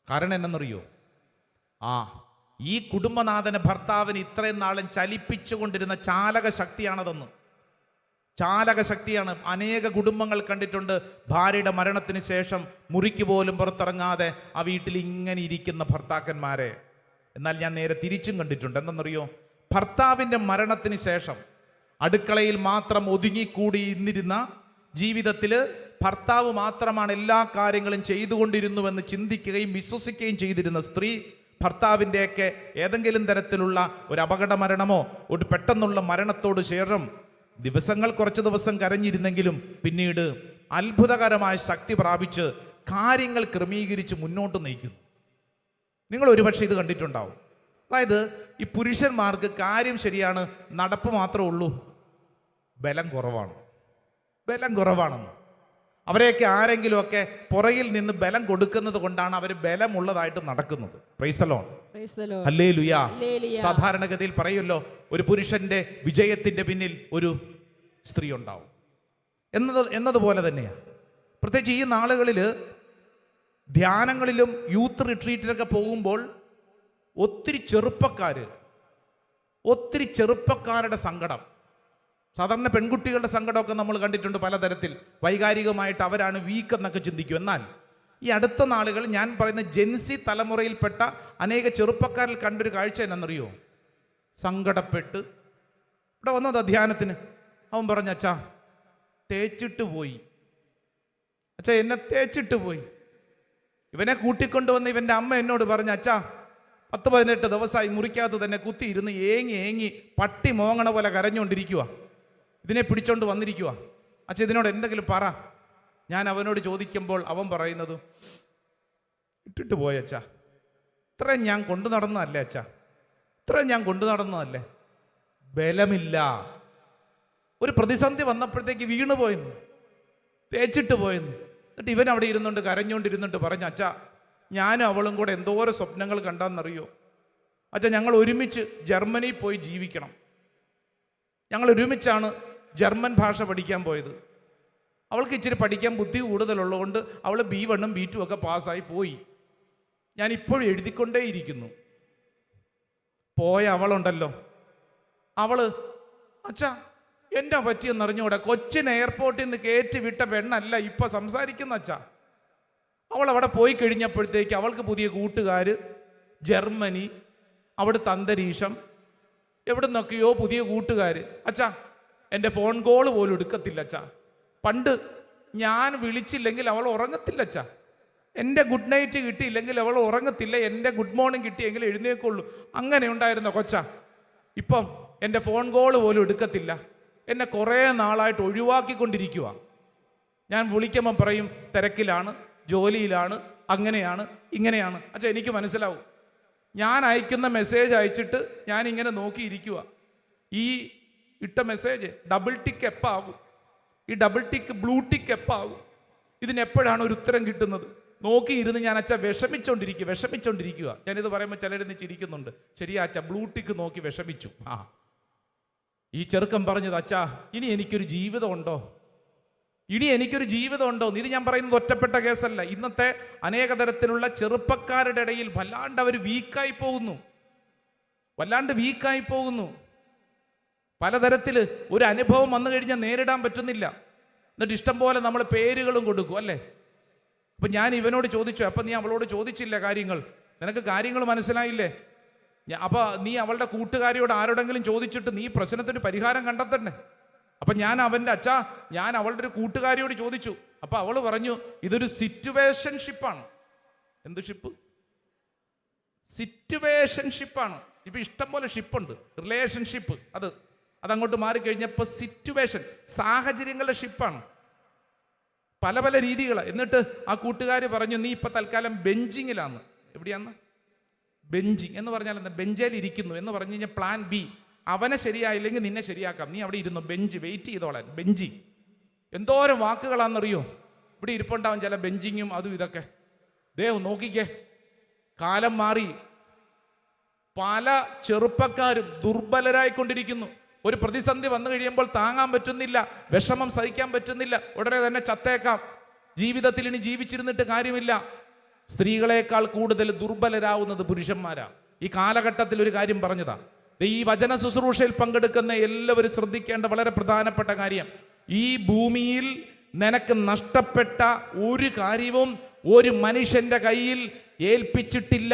കാരണം എന്നറിയോ? ഈ കുടുംബനാഥന് ഭർത്താവിന് ഇത്രയും നാളും ചലിപ്പിച്ചുകൊണ്ടിരുന്ന ചാലക ശക്തിയാണ്. അനേക കുടുംബങ്ങൾ കണ്ടിട്ടുണ്ട്, ഭാര്യയുടെ മരണത്തിന് ശേഷം മുറിക്ക് പോലും പുറത്തിറങ്ങാതെ ആ വീട്ടിൽ ഇങ്ങനെ ഇരിക്കുന്ന ഭർത്താക്കന്മാരെ. എന്നാൽ ഞാൻ നേരെ തിരിച്ചും കണ്ടിട്ടുണ്ട്. എന്തെന്നറിയോ? ഭർത്താവിൻ്റെ മരണത്തിന് ശേഷം അടുക്കളയിൽ മാത്രം ഒതുങ്ങിക്കൂടി ഇന്നിരുന്ന ജീവിതത്തിൽ ഭർത്താവ് മാത്രമാണ് എല്ലാ കാര്യങ്ങളും ചെയ്തുകൊണ്ടിരുന്നുവെന്ന് ചിന്തിക്കുകയും വിശ്വസിക്കുകയും ചെയ്തിരുന്ന സ്ത്രീ, ഭർത്താവിൻ്റെയൊക്കെ ഏതെങ്കിലും തരത്തിലുള്ള ഒരു അപകട മരണമോ ഒരു പെട്ടെന്നുള്ള മരണത്തോട് ശേഷം കുറച്ച് ദിവസം കരഞ്ഞിരുന്നെങ്കിലും പിന്നീട് അത്ഭുതകരമായ ശക്തി പ്രാപിച്ച് കാര്യങ്ങൾ ക്രമീകരിച്ച് മുന്നോട്ട് നയിക്കുന്നു. നിങ്ങൾ ഒരുപക്ഷെ ഇത് കണ്ടിട്ടുണ്ടാവും. അതായത് ഈ പുരുഷന്മാർക്ക് കാര്യം ശരിയാണ്, നടപ്പ് മാത്രമേ ഉള്ളൂ, ബലം കുറവാണെന്ന്. അവരെയൊക്കെ ആരെങ്കിലുമൊക്കെ പുറകിൽ നിന്ന് ബലം കൊടുക്കുന്നത് കൊണ്ടാണ് അവർ ബലമുള്ളതായിട്ട് നടക്കുന്നത്. പ്രൈസ് ദി ലോർഡ്, ഹല്ലേലൂയാ. സാധാരണഗതിയിൽ പറയുമല്ലോ, ഒരു പുരുഷന്റെ വിജയത്തിന്റെ പിന്നിൽ ഒരു സ്ത്രീ ഉണ്ടാവും എന്നതുപോലെ തന്നെയാണ്. പ്രത്യേകിച്ച് ഈ നാളുകളിൽ ധ്യാനങ്ങളിലും യൂത്ത് റിട്രീറ്റിലൊക്കെ പോകുമ്പോൾ ഒത്തിരി ചെറുപ്പക്കാരുടെ സങ്കടം, സാധാരണ പെൺകുട്ടികളുടെ സങ്കടമൊക്കെ നമ്മൾ കണ്ടിട്ടുണ്ട് പലതരത്തിൽ. വൈകാരികമായിട്ട് അവരാണ് വീക്ക് എന്നൊക്കെ ചിന്തിക്കും. എന്നാൽ ഈ അടുത്ത നാളുകൾ ഞാൻ പറയുന്ന ജെൻസി തലമുറയിൽപ്പെട്ട അനേക ചെറുപ്പക്കാരിൽ കണ്ടൊരു കാഴ്ച എന്നറിയോ? സങ്കടപ്പെട്ട് ഇവിടെ വന്നത് ധ്യാനത്തിന്. അവൻ പറഞ്ഞു, അച്ഛാ തേച്ചിട്ട് പോയി, അച്ഛാ എന്നെ തേച്ചിട്ട് പോയി. ഇവനെ കൂട്ടിക്കൊണ്ടുവന്ന് ഇവൻ്റെ അമ്മ എന്നോട് പറഞ്ഞു, അച്ഛാ 10-18 ദിവസമായി മുറിക്കകത്ത് തന്നെ കുത്തിയിരുന്ന് ഏങ്ങി പട്ടി മോങ്ങണ പോലെ കരഞ്ഞുകൊണ്ടിരിക്കുക, ഇതിനെ പിടിച്ചോണ്ട് വന്നിരിക്കുക. അച്ഛാ ഇതിനോട് എന്തെങ്കിലും പറ. ഞാൻ അവനോട് ചോദിക്കുമ്പോൾ അവൻ പറയുന്നത്, ഇട്ടിട്ട് പോയ അച്ഛാ, ഇത്രയും ഞാൻ കൊണ്ടു നടന്നതല്ലേ, ബലമില്ല. ഒരു പ്രതിസന്ധി വന്നപ്പോഴത്തേക്ക് വീണു പോയെന്ന്, തേച്ചിട്ട് പോയെന്ന്. എന്നിട്ട് ഇവൻ അവിടെ ഇരുന്നുകൊണ്ട് കരഞ്ഞുകൊണ്ടിരുന്നിട്ട് പറഞ്ഞു, അച്ഛാ ഞാനും അവളും കൂടെ എന്തോരം സ്വപ്നങ്ങൾ കണ്ടാന്നറിയോ അച്ഛാ, ഞങ്ങൾ ഒരുമിച്ച് ജർമ്മനിയിൽ പോയി ജീവിക്കണം. ഞങ്ങൾ ഒരുമിച്ചാണ് ജർമ്മൻ ഭാഷ പഠിക്കാൻ പോയത്. അവൾക്ക് ഇച്ചിരി പഠിക്കാൻ ബുദ്ധി കൂടുതലുള്ളതുകൊണ്ട് അവൾ B1 B2 ഒക്കെ പാസ്സായി പോയി. ഞാൻ ഇപ്പോഴും എഴുതിക്കൊണ്ടേയിരിക്കുന്നു. പോയ അവളുണ്ടല്ലോ, അവള് അച്ഛാ എന്നാ പറ്റിയെന്ന് അറിഞ്ഞൂടെ? കൊച്ചിന് എയർപോർട്ടിൽ നിന്ന് കയറ്റി വിട്ട പെണ്ണല്ല ഇപ്പൊ സംസാരിക്കുന്ന അച്ഛാ. അവൾ അവിടെ പോയി കഴിഞ്ഞപ്പോഴത്തേക്ക് അവൾക്ക് പുതിയ കൂട്ടുകാർ, ജർമ്മനി, അവിടുത്തെ അന്തരീക്ഷം, എവിടെ നിന്നൊക്കെയോ പുതിയ കൂട്ടുകാർ. അച്ഛാ, എൻ്റെ ഫോൺ കോൾ പോലും എടുക്കത്തില്ല അച്ഛാ. പണ്ട് ഞാൻ വിളിച്ചില്ലെങ്കിൽ അവൾ ഉറങ്ങത്തില്ല അച്ഛാ. എൻ്റെ ഗുഡ് നൈറ്റ് കിട്ടിയില്ലെങ്കിൽ അവൾ ഉറങ്ങത്തില്ല. എൻ്റെ ഗുഡ് മോർണിംഗ് കിട്ടിയെങ്കിൽ എഴുന്നേക്കുള്ളൂ. അങ്ങനെ ഉണ്ടായിരുന്ന കൊച്ചാ. ഇപ്പം എൻ്റെ ഫോൺ കോൾ പോലും എടുക്കത്തില്ല. എന്നെ കുറേ നാളായിട്ട് ഒഴിവാക്കിക്കൊണ്ടിരിക്കുക. ഞാൻ വിളിക്കുമ്പം പറയും തിരക്കിലാണ്, ജോലിയിലാണ്, അങ്ങനെയാണ്, ഇങ്ങനെയാണ്. അച്ഛാ, എനിക്ക് മനസ്സിലാവും. ഞാൻ അയക്കുന്ന മെസ്സേജ് അയച്ചിട്ട് ഞാൻ ഇങ്ങനെ നോക്കിയിരിക്കുക. ഈ ഇട്ട മെസ്സേജ് ഡബിൾ ടിക്ക് എപ്പാകും, ഈ ഡബിൾ ടിക്ക് ബ്ലൂ ടിക്ക് എപ്പാകും, ഇതിനെപ്പോഴാണ് ഒരു ഉത്തരം കിട്ടുന്നത് നോക്കിയിരുന്ന് ഞാൻ അച്ഛാ വിഷമിച്ചോണ്ടിരിക്കുക. ഞാനിത് പറയുമ്പോൾ ചിലരെന്ന് ചിരിക്കുന്നുണ്ട്. ശരിയാ അച്ഛാ, ബ്ലൂ ടിക്ക് നോക്കി വിഷമിച്ചു. ഈ ചെറുക്കൻ പറഞ്ഞത്, അച്ഛാ ഇനി എനിക്കൊരു ജീവിതമുണ്ടോ? ഇത് ഞാൻ പറയുന്നത് ഒറ്റപ്പെട്ട കേസല്ല. ഇന്നത്തെ അനേക തരത്തിലുള്ള ചെറുപ്പക്കാരുടെ ഇടയിൽ വല്ലാണ്ട് അവർ വീക്കായി പോകുന്നു. പലതരത്തിൽ ഒരു അനുഭവം വന്നു കഴിഞ്ഞാൽ നേരിടാൻ പറ്റുന്നില്ല. എന്നിട്ട് ഇഷ്ടം പോലെ നമ്മൾ പേരുകളും കൊടുക്കും അല്ലേ? അപ്പം ഞാൻ ഇവനോട് ചോദിച്ചു, അപ്പം നീ അവളോട് ചോദിച്ചില്ല കാര്യങ്ങൾ, നിനക്ക് കാര്യങ്ങൾ മനസ്സിലായില്ലേ? അപ്പം നീ അവളുടെ കൂട്ടുകാരിയോട് ആരോടെങ്കിലും ചോദിച്ചിട്ട് നീ പ്രശ്നത്തിന് പരിഹാരം കണ്ടെത്തണ്ടേ? അപ്പം ഞാൻ അവളുടെ ഒരു കൂട്ടുകാരിയോട് ചോദിച്ചു. അപ്പം അവൾ പറഞ്ഞു, ഇതൊരു സിറ്റുവേഷൻഷിപ്പാണ്. എന്ത് ഷിപ്പ്? സിറ്റുവേഷൻഷിപ്പാണ്. ഇപ്പം ഇഷ്ടം പോലെ ഷിപ്പുണ്ട്. റിലേഷൻഷിപ്പ് അതങ്ങോട്ട് മാറിക്കഴിഞ്ഞപ്പോൾ സിറ്റുവേഷൻ, സാഹചര്യങ്ങളുടെ ഷിപ്പാണ്. പല പല രീതികൾ. എന്നിട്ട് ആ കൂട്ടുകാർ പറഞ്ഞു, നീ ഇപ്പം തൽക്കാലം ബെഞ്ചിങ്ങിലാണ്. എവിടെയാന്ന്? ബെഞ്ചിങ് എന്ന് പറഞ്ഞാൽ എന്താ? ബെഞ്ചിൽ ഇരിക്കുന്നു എന്ന് പറഞ്ഞു കഴിഞ്ഞാൽ പ്ലാൻ ബി. അവനെ ശരിയായില്ലെങ്കിൽ നിന്നെ ശരിയാക്കാം, നീ അവിടെ ഇരുന്നു, ബെഞ്ച് വെയിറ്റ് ചെയ്തോളാൻ. ബെഞ്ചിങ് എന്തോരം വാക്കുകളാണെന്നറിയോ? ഇവിടെ ഇരിപ്പുണ്ടാവും ചില ബെഞ്ചിങ്ങും അതും ഇതൊക്കെ. നോക്കിക്കേ, കാലം മാറി. പല ചെറുപ്പക്കാരും ദുർബലരായിക്കൊണ്ടിരിക്കുന്നു. ഒരു പ്രതിസന്ധി വന്നു കഴിയുമ്പോൾ താങ്ങാൻ പറ്റുന്നില്ല, വിഷമം സഹിക്കാൻ പറ്റുന്നില്ല, ഉടനെ തന്നെ ചത്തേക്കാം. ജീവിതത്തിൽ ഇനി ജീവിച്ചിരുന്നിട്ട് കാര്യമില്ല. സ്ത്രീകളെക്കാൾ കൂടുതൽ ദുർബലരാവുന്നത് പുരുഷന്മാരാ. ഈ കാലഘട്ടത്തിൽ ഒരു കാര്യം പറഞ്ഞതാ. ഈ വചന ശുശ്രൂഷയിൽ പങ്കെടുക്കുന്ന എല്ലാവരും ശ്രദ്ധിക്കേണ്ട വളരെ പ്രധാനപ്പെട്ട കാര്യം, ഈ ഭൂമിയിൽ നിനക്ക് നഷ്ടപ്പെട്ട ഒരു കാര്യവും ഒരു മനുഷ്യന്റെ കയ്യിൽ ഏൽപ്പിച്ചിട്ടില്ല.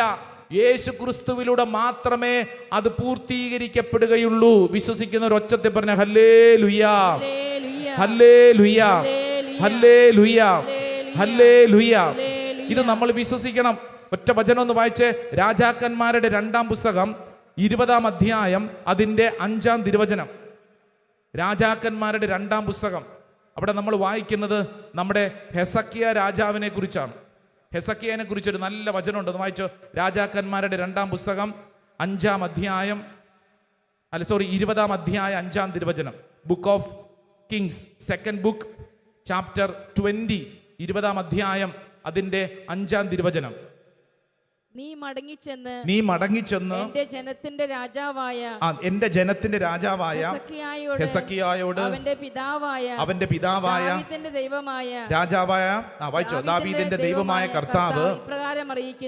യേശു ക്രിസ്തുവിലൂടെ മാത്രമേ അത് പൂർത്തീകരിക്കപ്പെടുകയുള്ളൂ. വിശ്വസിക്കുന്ന ഒരു ഒച്ചത്തിൽ പറഞ്ഞ ഹല്ലേലൂയാ, ഹല്ലേലൂയാ, ഹല്ലേലൂയാ, ഹല്ലേലൂയാ. ഇത് നമ്മൾ വിശ്വസിക്കണം. ഒറ്റ വചനം ഒന്ന് വായിച്ച്. രാജാക്കന്മാരുടെ 2-ാം പുസ്തകം 20-ാം അധ്യായം അതിൻ്റെ 5-ാം തിരുവചനം. രാജാക്കന്മാരുടെ 2-ാം പുസ്തകം. അവിടെ നമ്മൾ വായിക്കുന്നത് നമ്മുടെ ഹെസക്കിയ രാജാവിനെ കുറിച്ചാണ്. ഹെസക്കിയനെ കുറിച്ചൊരു നല്ല വചനമുണ്ട്, ഒന്ന് വായിച്ചോ. രാജാക്കന്മാരുടെ 2-ാം പുസ്തകം 5-ാം അധ്യായം 20-ാം അധ്യായം 5-ാം തിരുവചനം. Book of Kings, second book, chapter 20, 20-ാം അധ്യായം അതിൻ്റെ 5-ാം തിരുവചനം. നീ മടങ്ങിച്ചെന്ന് എന്റെ ജനത്തിന്റെ രാജാവായ ഹെസക്കിയായോട് അവന്റെ പിതാവായ വായിച്ചോ, ദാവീദിന്റെ ദൈവമായ കർത്താവ്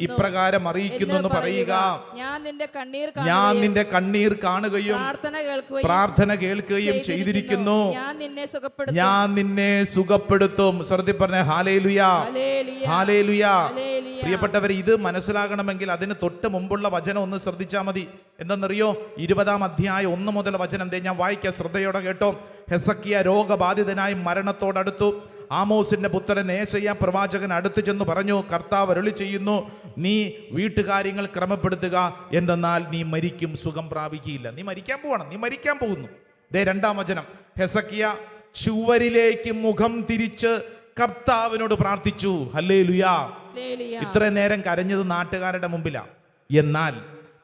ഇപ്രകാരം അറിയിക്കുന്നു എന്ന് പറയുക, ഞാൻ നിന്റെ കണ്ണീർ കാണുകയും പ്രാർത്ഥന കേൾക്കുകയും ചെയ്തിരിക്കുന്നു, ഞാൻ നിന്നെ സുഖപ്പെടുത്തും. ശ്രദ്ധ പറഞ്ഞ ഹല്ലേലൂയാ, ഹല്ലേലൂയാ. പ്രിയപ്പെട്ടവരെ, ഇത് മനസ്സിലാകണമെങ്കിൽ അതിന് തൊട്ട് മുമ്പുള്ള വചനം ഒന്ന് ശ്രദ്ധിച്ചാൽ മതി. എന്തെന്നറിയോ? 20-ാം അധ്യായം 1 മുതൽ വചനം ഞാൻ വായിക്കാം, ശ്രദ്ധയോടെ കേട്ടോ. ഹെസക്കിയ രോഗബാധിതനായി മരണത്തോടടുത്തു. ആമോസിന്റെ പുത്രൻ ഏശയ്യാ പ്രവാചകൻ അടുത്തു ചെന്ന് പറഞ്ഞു, കർത്താവ് അരുളി ചെയ്യുന്നു, നീ വീട്ടുകാര്യങ്ങൾ ക്രമപ്പെടുത്തുക, എന്തെന്നാൽ നീ മരിക്കും, സുഖം പ്രാപിക്കുകയില്ല. നീ മരിക്കാൻ പോവാണ്, നീ മരിക്കാൻ പോകുന്നു. 2-ാം വചനം. ഹെസക്കിയ ചുവരിലേക്ക് മുഖം തിരിച്ച് കർത്താവിനോട് പ്രാർത്ഥിച്ചു. ഹല്ലേലൂയാ. ഇത്രയും നേരം കരഞ്ഞത് നാട്ടുകാരുടെ മുമ്പിലാണ്. എന്നാൽ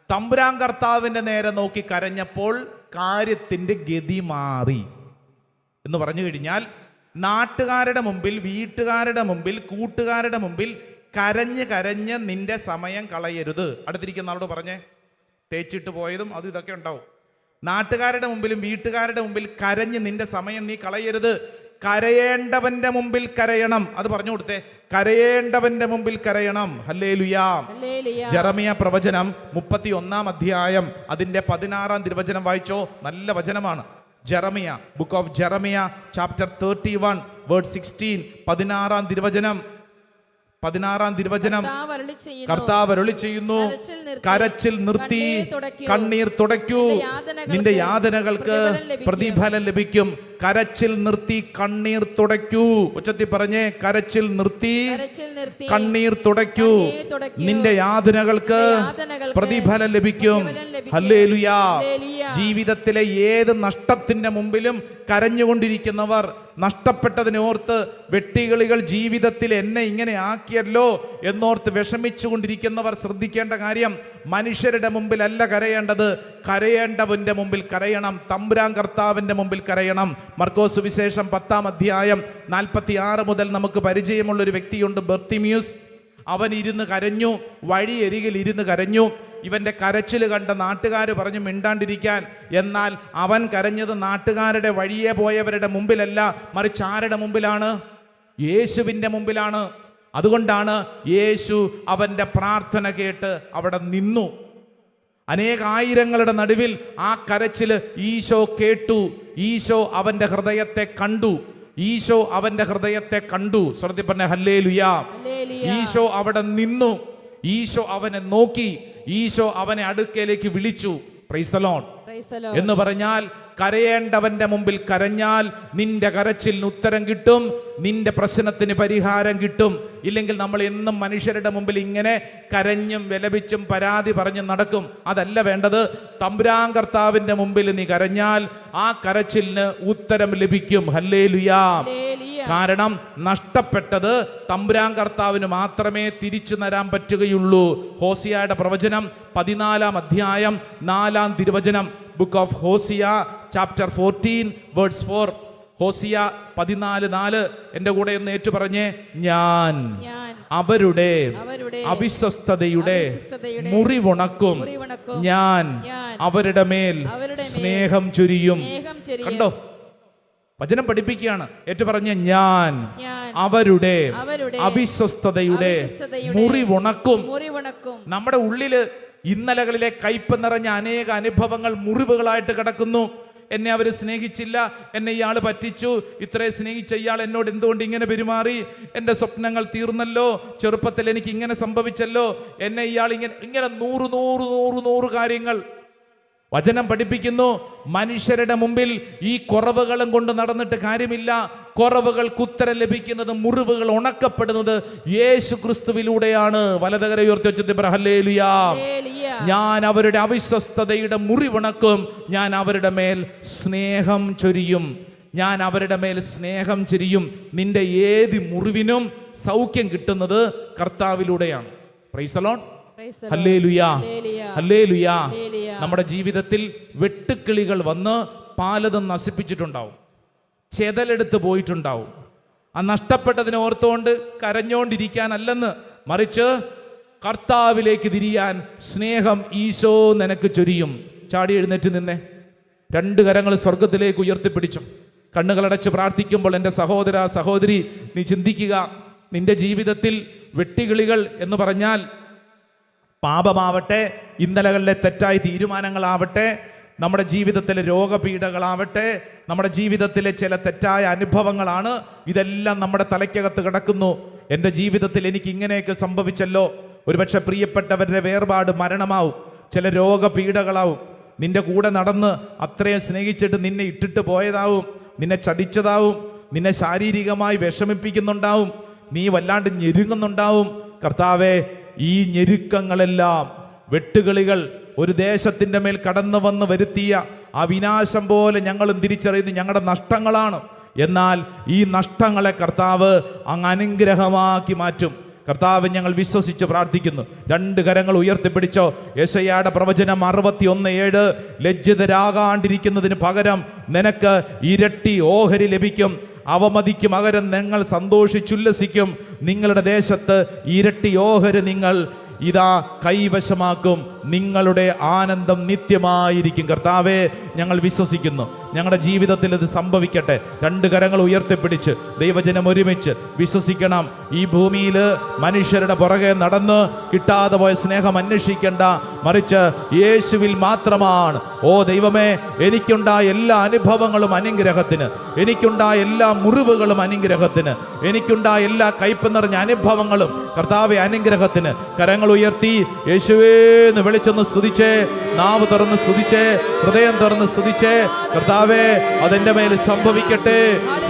തമ്പുരാൻ കർത്താവിന്റെ നേരെ നോക്കി കരഞ്ഞപ്പോൾ കാര്യത്തിന്റെ ഗതി മാറി. എന്ന് പറഞ്ഞു കഴിഞ്ഞാൽ, നാട്ടുകാരുടെ മുമ്പിൽ, വീട്ടുകാരുടെ മുമ്പിൽ, കൂട്ടുകാരുടെ മുമ്പിൽ കരഞ്ഞ് നിന്റെ സമയം കളയരുത്. അടുത്തിരിക്കുന്ന ആളോട് പറഞ്ഞേ, തേച്ചിട്ട് പോയതും അതും ഇതൊക്കെ ഉണ്ടാവും. നാട്ടുകാരുടെ മുമ്പിലും വീട്ടുകാരുടെ മുമ്പിൽ കരഞ്ഞ് നിന്റെ സമയം നീ കളയരുത്. കരയേണ്ടവന്റെ മുമ്പിൽ കരയണം. അത് പറഞ്ഞു കൊടുത്തേ, കരയേണ്ടവന്റെ മുമ്പിൽ കരയണം. ഹല്ലേലൂയാ. ജെറമിയ പ്രവചനം 31-ാം അധ്യായം അതിന്റെ 16-ാം തിരുവചനം വായിച്ചോ. നല്ല വചനമാണ്. Jeremiah, book of Jeremiah chapter 31 word 16, 16-ാം തിരുവചനം. കർത്താവ് അരുളി ചെയ്യുന്നു, കരച്ചിൽ നിർത്തി കണ്ണീർ തുടയ്ക്കൂ, നിന്റെ യാതനകൾക്ക് പ്രതിഫലം ലഭിക്കും. കരച്ചിൽ നിർത്തി കണ്ണീർ തുടയ്ക്കൂ. ഉച്ചത്തിൽ പറഞ്ഞേ, കരച്ചിൽ നിർത്തി കണ്ണീർ തുടയ്ക്കൂ, നിന്റെ യാതനകൾക്ക് പ്രതിഫലം ലഭിക്കും. ഹല്ലേലൂയാ. ജീവിതത്തിലെ ഏത് നഷ്ടത്തിന്റെ മുമ്പിലും കരഞ്ഞുകൊണ്ടിരിക്കുന്നവർ, നഷ്ടപ്പെട്ടതിനെ ഓർത്ത് വെട്ടുകിളികൾ ജീവിതത്തിൽ എന്നെ ഇങ്ങനെ ആക്കിയല്ലോ എന്നോർത്ത് വിഷമിച്ചുകൊണ്ടിരിക്കുന്നവർ ശ്രദ്ധിക്കേണ്ട കാര്യം, മനുഷ്യരുടെ മുമ്പിലല്ല കരയേണ്ടത്, കരയേണ്ടവന്റെ മുമ്പിൽ കരയണം. തമ്പുരാൻ കർത്താവിന്റെ മുമ്പിൽ കരയണം. മർക്കോസ് സുവിശേഷം 10-ാം അധ്യായം 46 മുതൽ നമുക്ക് പരിചയമുള്ള ഒരു വ്യക്തിയുണ്ട്, ബർത്തിമിയൂസ്. അവൻ ഇരുന്ന് കരഞ്ഞു, വഴിയരികിൽ ഇരുന്ന് കരഞ്ഞു. ഇവന്റെ കരച്ചിൽ കണ്ട നാട്ടുകാർ പറഞ്ഞു മിണ്ടാണ്ടിരിക്കാൻ. എന്നാൽ അവൻ കരഞ്ഞത് നാട്ടുകാരുടെ വഴിയെ പോയവരുടെ മുമ്പിലല്ല, മറിച്ച് ആരുടെ മുമ്പിലാണ്? യേശുവിൻ്റെ മുമ്പിലാണ്. അതുകൊണ്ടാണ് യേശു അവന്റെ പ്രാർത്ഥന കേട്ട് അവിടെ നിന്നു. അനേകായിരങ്ങളുടെ നടുവിൽ ആ കരച്ചില് ഈശോ കേട്ടു. ഈശോ അവന്റെ ഹൃദയത്തെ കണ്ടു. ഈശോ അവന്റെ ഹൃദയത്തെ കണ്ടു. ശ്രദ്ധിച്ച് പറഞ്ഞ ഹല്ലേലൂയാ. ഈശോ അവിടെ നിന്നു. ഈശോ അവനെ നോക്കി. ഈശോ അവനെ അടുക്കലേക്ക് വിളിച്ചു. പ്രൈസ് ദി ലോർഡ് എന്ന് പറഞ്ഞാൽ, കരയേണ്ടവന്റെ മുമ്പിൽ കരഞ്ഞാൽ നിന്റെ കരച്ചിലിന് ഉത്തരം കിട്ടും, നിന്റെ പ്രശ്നത്തിന് പരിഹാരം കിട്ടും. ഇല്ലെങ്കിൽ നമ്മൾ എന്നും മനുഷ്യരുടെ മുമ്പിൽ ഇങ്ങനെ കരഞ്ഞും വിലപിച്ചും പരാതി പറഞ്ഞും നടക്കും. അതല്ല വേണ്ടത്. തമ്പുരാൻ കർത്താവിന്റെ മുമ്പിൽ നീ കരഞ്ഞാൽ ആ കരച്ചിലിന് ഉത്തരം ലഭിക്കും. ഹല്ലേലൂയാ. കാരണം നഷ്ടപ്പെട്ടത് തമ്പുരാൻ കർത്താവിന് മാത്രമേ തിരിച്ചു തരാൻ പറ്റുകയുള്ളൂ. ഹോസിയയുടെ പ്രവചനം 14-ാം അധ്യായം 4-ാം തിരുവചനം. Book of Hosea chapter 14 words 4. Hosea 14:4. എന്റെ കൂടെ ഒന്ന് ഏറ്റു പറഞ്ഞേ, ഞാൻ അവരുടെ അവിശ്വസ്തതയുടെ മുറിവുണക്കും, ഞാൻ അവരുടെ മേൽ സ്നേഹം ചൊരിയും. കണ്ടോ, വചനം പഠിപ്പിക്കുകയാണ്. ഏറ്റു പറഞ്ഞ, ഞാൻ അവരുടെ അവിശ്വസ്തതയുടെ മുറിവുണക്കും. നമ്മുടെ ഉള്ളില് ഇന്നലകളിലെ കയ്പ് നിറഞ്ഞ അനേക അനുഭവങ്ങൾ മുറിവുകളായിട്ട് കിടക്കുന്നു. എന്നെ അവർ സ്നേഹിച്ചില്ല, എന്നെ ഇയാൾ പറ്റിച്ചു, ഇത്രയും സ്നേഹിച്ച ഇയാൾ എന്നോട് എന്തുകൊണ്ട് ഇങ്ങനെ പെരുമാറി, എൻ്റെ സ്വപ്നങ്ങൾ തീർന്നല്ലോ, ചെറുപ്പത്തിൽ എനിക്ക് ഇങ്ങനെ സംഭവിച്ചല്ലോ, എന്നെ ഇയാൾ ഇങ്ങനെ നൂറ് കാര്യങ്ങൾ. വചനം പഠിപ്പിക്കുന്നു, മനുഷ്യരുടെ മുമ്പിൽ ഈ കുറവുകളും കൊണ്ട് നടന്നിട്ട് കാര്യമില്ല. കുറവുകൾക്ക് ഉത്തരം ലഭിക്കുന്നത്, മുറിവുകൾ ഉണക്കപ്പെടുന്നത് യേശു ക്രിസ്തുവിലൂടെയാണ്. വലതുകര ഉയർത്തി വെച്ചിട്ട് ഹല്ലേലൂയാ. ഞാൻ അവരുടെ അവിശ്വസ്തതയുടെ മുറിവുണക്കും, ഞാൻ അവരുടെ മേൽ സ്നേഹം ചൊരിയും. ഞാൻ അവരുടെ മേൽ സ്നേഹം ചൊരിയും. നിന്റെ ഏത് മുറിവിനും സൗഖ്യം കിട്ടുന്നത് കർത്താവിലൂടെയാണ്. Praise the Lord. Hallelujah, hallelujah. നമ്മുടെ ജീവിതത്തിൽ വെട്ടുക്കിളികൾ വന്ന് പലതും നശിപ്പിച്ചിട്ടുണ്ടാവും, ചെതലെടുത്ത് പോയിട്ടുണ്ടാവും. ആ നഷ്ടപ്പെട്ടതിനെ ഓർത്തുകൊണ്ട് കരഞ്ഞോണ്ടിരിക്കാനല്ലെന്ന്, മറിച്ച് കർത്താവിലേക്ക് തിരിയാൻ സ്നേഹം ഈശോ നിനക്ക് ചൊരിയും. ചാടി എഴുന്നേറ്റ് നിന്നെ, 2 കരങ്ങൾ സ്വർഗത്തിലേക്ക് ഉയർത്തിപ്പിടിച്ചു. കണ്ണുകളടച്ച് പ്രാർത്ഥിക്കുമ്പോൾ എൻ്റെ സഹോദര സഹോദരി, നീ ചിന്തിക്കുക, നിന്റെ ജീവിതത്തിൽ വെട്ടുകിളികൾ എന്ന് പറഞ്ഞാൽ പാപമാവട്ടെ, ഇന്നലകളിലെ തെറ്റായ തീരുമാനങ്ങളാവട്ടെ, നമ്മുടെ ജീവിതത്തിലെ രോഗപീഠകളാവട്ടെ, നമ്മുടെ ജീവിതത്തിലെ ചില തെറ്റായ അനുഭവങ്ങളാണ്. ഇതെല്ലാം നമ്മുടെ തലയ്ക്കകത്ത് കിടക്കുന്നു. എൻ്റെ ജീവിതത്തിൽ എനിക്ക് ഇങ്ങനെയൊക്കെ സംഭവിച്ചല്ലോ. ഒരുപക്ഷെ പ്രിയപ്പെട്ടവരുടെ വേർപാട് മരണമാവും, ചില രോഗപീഠകളാവും, നിന്റെ കൂടെ നടന്ന് അത്രയും സ്നേഹിച്ചിട്ട് നിന്നെ ഇട്ടിട്ട് പോയതാവും, നിന്നെ ചതിച്ചതാവും, നിന്നെ ശാരീരികമായി വിഷമിപ്പിക്കുന്നുണ്ടാവും, നീ വല്ലാണ്ട് ഞെരുങ്ങുന്നുണ്ടാവും. കർത്താവേ, ഈ ഞെരുക്കങ്ങളെല്ലാം വെട്ടുകിളികൾ ഒരു ദേശത്തിൻ്റെ മേൽ കടന്നു വന്ന് വരുത്തിയ ആ വിനാശം പോലെ ഞങ്ങളും തിരിച്ചറിയുന്നത് ഞങ്ങളുടെ നഷ്ടങ്ങളാണ്. എന്നാൽ ഈ നഷ്ടങ്ങളെ കർത്താവ് അങ്ങ് അനുഗ്രഹമാക്കി മാറ്റും. കർത്താവ്, ഞങ്ങൾ വിശ്വസിച്ച് പ്രാർത്ഥിക്കുന്നു. 2 കരങ്ങൾ ഉയർത്തിപ്പിടിച്ചോ. യെശയ്യായുടെ പ്രവചനം 61:7. ലജ്ജിതരാകാണ്ടിരിക്കുന്നതിന് പകരം നിനക്ക് ഇരട്ടി ഓഹരി ലഭിക്കും, അവമതിക്ക് പകരം നിങ്ങൾ സന്തോഷിച്ചുല്ലസിക്കും. നിങ്ങളുടെ ദേശത്ത് ഇരട്ടി ഓഹരി നിങ്ങൾ ഇതാ കൈവശമാക്കും. നിങ്ങളുടെ ആനന്ദം നിത്യമായിരിക്കും. കർത്താവേ, ഞങ്ങൾ വിശ്വസിക്കുന്നു, ഞങ്ങളുടെ ജീവിതത്തിൽ ഇത് സംഭവിക്കട്ടെ. രണ്ട് കരങ്ങൾ ഉയർത്തിപ്പിടിച്ച് ദൈവജനം ഒരുമിച്ച് വിശ്വസിക്കണം. ഈ ഭൂമിയിൽ മനുഷ്യരുടെ പുറകെ നടന്ന് കിട്ടാതെ പോയ സ്നേഹം അന്വേഷിക്കേണ്ട, മറിച്ച് യേശുവിൽ മാത്രമാണ്. ഓ ദൈവമേ, എനിക്കുണ്ടായ എല്ലാ അനുഭവങ്ങളും അനുഗ്രഹത്തിന്, എനിക്കുണ്ടായ എല്ലാ മുറിവുകളും അനുഗ്രഹത്തിന്, എനിക്കുണ്ടായ എല്ലാ കയ്പ് നിറഞ്ഞ അനുഭവങ്ങളും കർത്താവെ അനുഗ്രഹത്തിന്. കരങ്ങൾ ഉയർത്തി യേശുവേ എന്ന് വിളിച്ചൊന്ന് സ്തുതിച്ചേ, നാവ് തുറന്ന് സ്തുതിച്ചേ, ഹൃദയം തുറന്ന് സ്തുതിച്ചേ. കർത്താവേ, അതെന്റെ മേൽ സംഭവിക്കട്ടെ.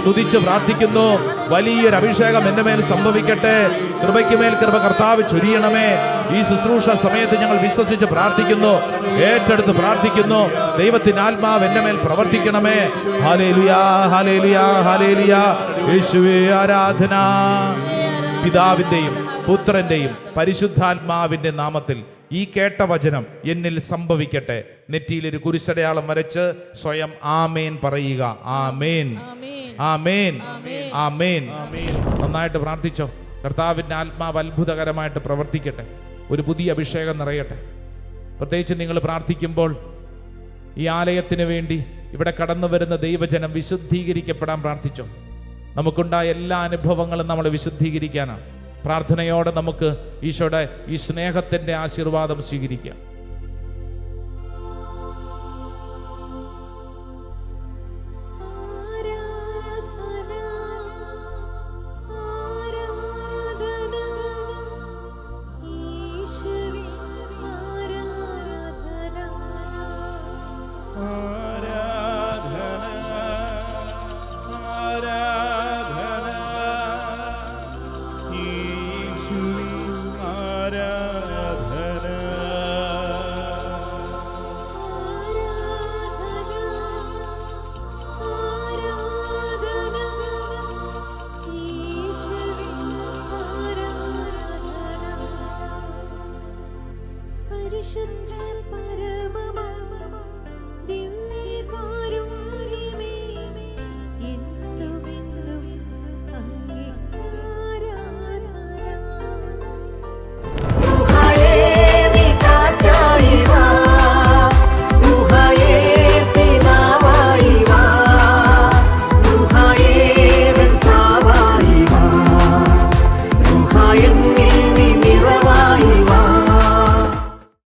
സ്തുതിച്ച് പ്രാർത്ഥിക്കുന്നു. വലിയൊരു അഭിഷേകം എന്റെ മേൽ സംഭവിക്കട്ടെ. കൃപയ്ക്ക് മേൽ കൃപ കർത്താവ് ചൊരിയണമേ. ഈ ശുശ്രൂഷ സമയത്ത് ഞങ്ങൾ വിശ്വസിച്ച് പ്രാർത്ഥിക്കുന്നു, ഏറ്റെടുത്ത് പ്രാർത്ഥിക്കുന്നു. ദൈവത്തിന്റെ ആത്മാവ് എന്റെ മേൽ പ്രവർത്തിക്കണമേ. ഹല്ലേലൂയാ, ഹല്ലേലൂയാ, ഹല്ലേലൂയാ. യേശുവേ ആരാധന. പിതാവിന്റെയും പുത്രന്റെയും പരിശുദ്ധാത്മാവിന്റെ നാമത്തിൽ ഈ കേട്ട വചനം എന്നിൽ സംഭവിക്കട്ടെ. നെറ്റിയിൽ ഒരു കുരിശടയാളം വരച്ച് സ്വയം ആമേൻ പറയുക. ആമേൻ, ആമേൻ, ആമേൻ. നന്നായിട്ട് പ്രാർത്ഥിച്ചോ. കർത്താവിൻ്റെ ആത്മാവ് അത്ഭുതകരമായിട്ട് പ്രവർത്തിക്കട്ടെ. ഒരു പുതിയ അഭിഷേകം നിറയട്ടെ. പ്രത്യേകിച്ച് നിങ്ങൾ പ്രാർത്ഥിക്കുമ്പോൾ ഈ ആലയത്തിന് വേണ്ടി ഇവിടെ കടന്നു വരുന്ന ദൈവജനം വിശുദ്ധീകരിക്കപ്പെടാൻ പ്രാർത്ഥിച്ചോ. നമുക്കുണ്ടായ എല്ലാ അനുഭവങ്ങളും നമ്മൾ വിശുദ്ധീകരിക്കാനാണ്. പ്രാർത്ഥനയോടെ നമുക്ക് ഈശോയുടെ ഈ സ്നേഹത്തിൻ്റെ ആശീർവാദം സ്വീകരിക്കാം. പരിശുദ്ധ